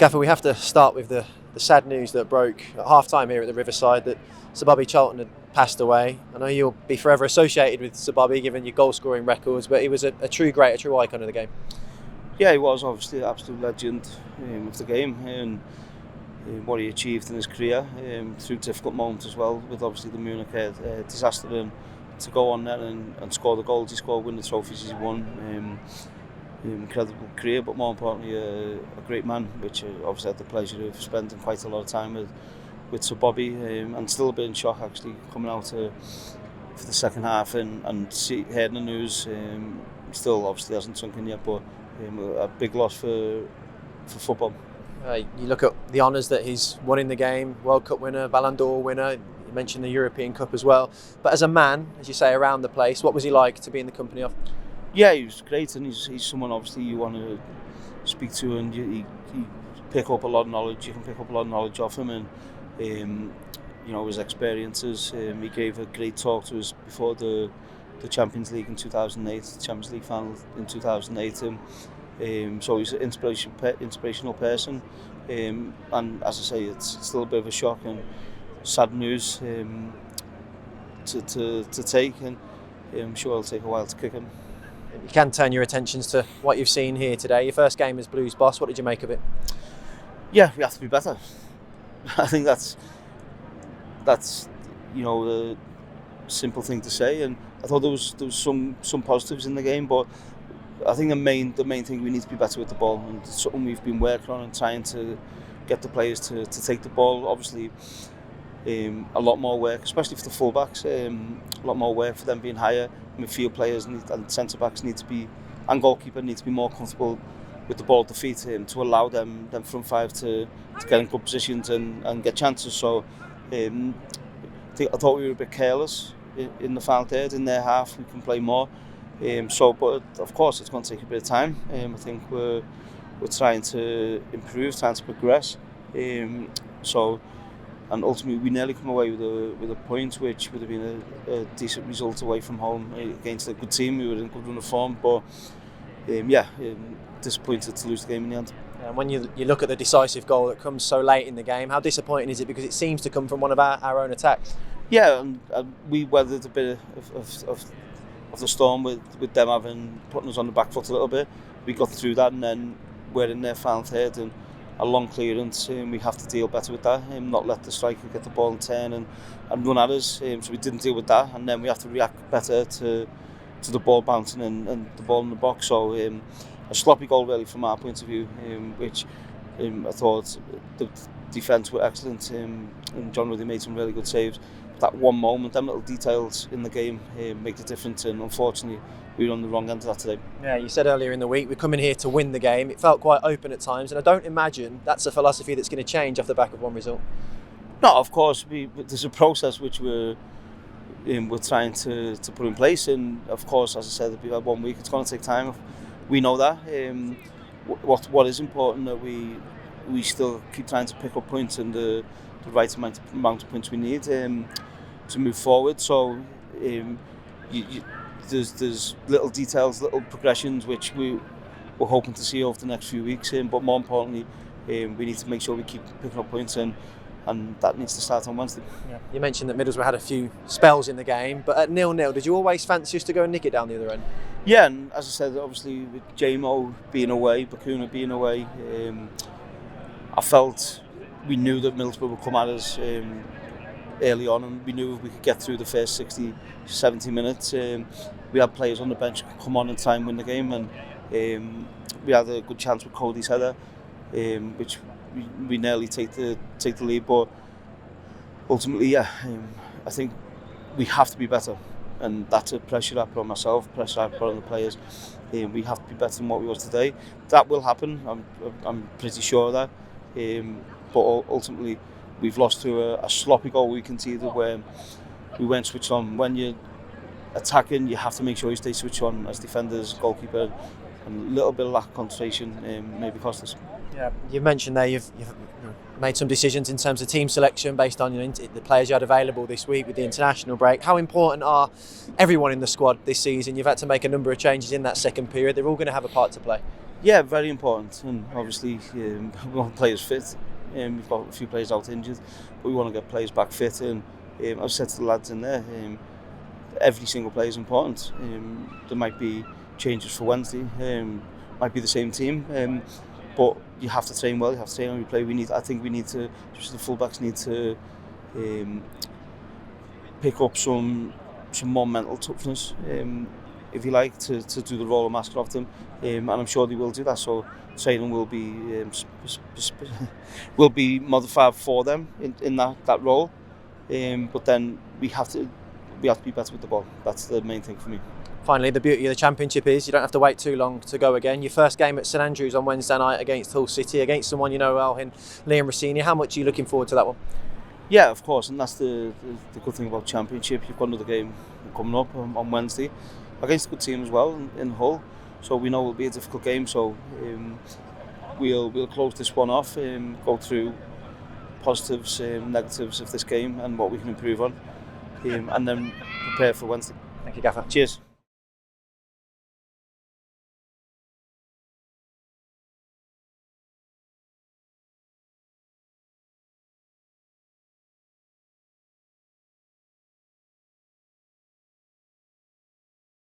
Gaffer, we have to start with the sad news that broke at half-time here at the Riverside that Sir Bobby Charlton had passed away. I know you'll be forever associated with Sir Bobby, given your goal-scoring records, but he was a true great, a true icon of the game. Yeah, he was obviously an absolute legend of the game, and what he achieved in his career through difficult moments as well, with obviously the Munich disaster, and to go on there and score the goals he scored, win the trophies he won. Incredible career, but more importantly a great man, which obviously had the pleasure of spending quite a lot of time with Sir Bobby, and still a bit in shock actually coming out for the second half and hearing the news. Still obviously hasn't sunk in yet, but a big loss for football. You look at the honours that he's won in the game, World Cup winner, Ballon d'Or winner, you mentioned the European Cup as well, but as a man, as you say, around the place, what was he like to be in the company of? Yeah, he was great, and he's someone obviously you want to speak to, and you pick up a lot of knowledge. You can pick up a lot of knowledge off him, and his experiences. He gave a great talk to us before the Champions League in 2008, the Champions League final in 2008. So he's an inspirational person, and as I say, it's still a bit of a shock and sad news to take, and I'm sure it'll take a while to kick him. You can turn your attentions to what you've seen here today. Your first game as Blues boss, what did you make of it? Yeah, we have to be better. I think that's a simple thing to say, and I thought there was some positives in the game, but I think the main thing, we need to be better with the ball, and it's something we've been working on and trying to get the players to take the ball. Obviously, a lot more work, especially for the fullbacks. A lot more work for them being higher. Midfield players and centre backs and goalkeeper need to be more comfortable with the ball at the feet, to allow them front five to get in good positions and get chances. So I thought we were a bit careless in the final third. In their half, we can play more. But of course, it's going to take a bit of time. I think we're trying to improve, trying to progress. And ultimately, we nearly come away with a point, which would have been a decent result away from home against a good team who were in good run of form. But disappointed to lose the game in the end. And when you look at the decisive goal that comes so late in the game, how disappointing is it? Because it seems to come from one of our own attacks. Yeah, and we weathered a bit of the storm with them putting us on the back foot a little bit. We got through that, and then we're in their final third and a long clearance, and we have to deal better with that, and not let the striker get the ball and turn and run at us. So we didn't deal with that, and then we have to react better to the ball bouncing and the ball in the box. So a sloppy goal really from our point of view, which I thought the defence were excellent, and John Ruddy made some really good saves. That one moment, them little details in the game make the difference, and unfortunately we were on the wrong end of that today. Yeah, you said earlier in the week we're coming here to win the game. It felt quite open at times, and I don't imagine that's a philosophy that's going to change off the back of one result. No, of course, there's a process which we're trying to put in place, and of course, as I said, we had 1 week. It's going to take time. We know that. What is important, that we still keep trying to pick up points, and the right amount of points we need to move forward. So there's little details, little progressions which we're hoping to see over the next few weeks. But more importantly, we need to make sure we keep picking up points, and that needs to start on Wednesday. Yeah. You mentioned that Middlesbrough had a few spells in the game, but at 0-0, did you always fancy us to go and nick it down the other end? Yeah, and as I said, obviously with JMO being away, Bakuna being away, I felt we knew that Middlesbrough would come at us early on, and we knew if we could get through the first 60, 70 minutes. We had players on the bench who could come on and try and win the game, and we had a good chance with Cody's header, which we nearly take the lead. But ultimately, I think we have to be better, and that's a pressure I put on myself, pressure I put on the players. We have to be better than what we was today. That will happen. I'm pretty sure of that. But ultimately, we've lost to a sloppy goal we conceded where we weren't switched on. When you're attacking, you have to make sure you stay switched on as defenders, goalkeeper, and a little bit of lack of concentration maybe cost us. Yeah, you mentioned there you've made some decisions in terms of team selection based on the players you had available this week with the international break. How important are everyone in the squad this season? You've had to make a number of changes in that second period. They're all going to have a part to play. Yeah, very important, and obviously we want players fit. We've got a few players out injured, but we want to get players back fit. And I've said to the lads in there, every single player is important. There might be changes for Wednesday, might be the same team, but you have to train well. You have to train how you play. I think we need to, especially the fullbacks, need to pick up some more mental toughness, if you like, to do the role of master of them, and I'm sure they will do that. So training will be modified for them in that role, but then we have to be better with the ball. That's the main thing for me. Finally, the beauty of the Championship is you don't have to wait too long to go again. Your first game at St Andrews on Wednesday night against Hull City, against someone you know well in Liam Rossini. How much are you looking forward to that one? Yeah, of course, and that's the good thing about Championship. You've got another game coming up on Wednesday against a good team as well in Hull, so we know it'll be a difficult game. So we'll close this one off, go through positives, negatives of this game and what we can improve on, and then prepare for Wednesday. Thank you, Gaffer. Cheers.